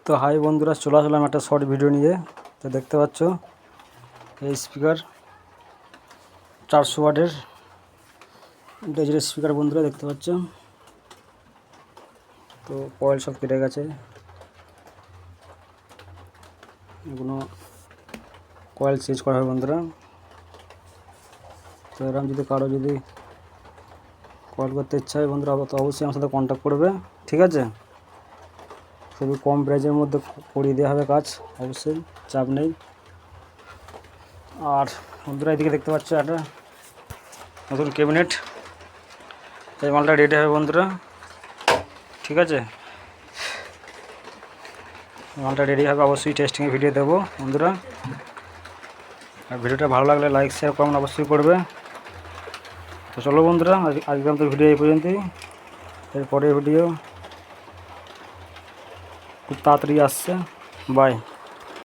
তো হাই বন্ধুরা, চলে আসলাম একটা শর্ট ভিডিও নিয়ে। তো দেখতে পাচ্ছ এই স্পিকার 400 ওয়াটের ডিজিটাল স্পিকার বন্ধুরা, দেখতে পাচ্ছ। তো কয়েল সব কেটে গেছে, এগুলো কয়েল চেঞ্জ করা হবে বন্ধুরা। তো এরকম যদি কারো যদি কয়েল করতে ইচ্ছা হয় বন্ধুরা, তো অবশ্যই আমার সাথে কন্ট্যাক্ট করবে, ঠিক আছে। খুবই কম প্রাইজের মধ্যে করিয়ে দেওয়া হবে কাজ, অবশ্যই চাপ নেই। আর বন্ধুরা এদিকে দেখতে পাচ্ছ একটা নতুন ক্যাবিনেট, এই মালটা রেডি হবে বন্ধুরা, ঠিক আছে। মালটা রেডি হবে, অবশ্যই টেস্টিংয়ের ভিডিও দেবো বন্ধুরা। আর ভিডিওটা ভালো লাগলে লাইক শেয়ার কমেন্ট অবশ্যই করবে। তো চলো বন্ধুরা, আজকে আমাদের ভিডিও এই পর্যন্তই। এরপরের ভিডিও খুব তাড়াতাড়ি আসছে। বাই।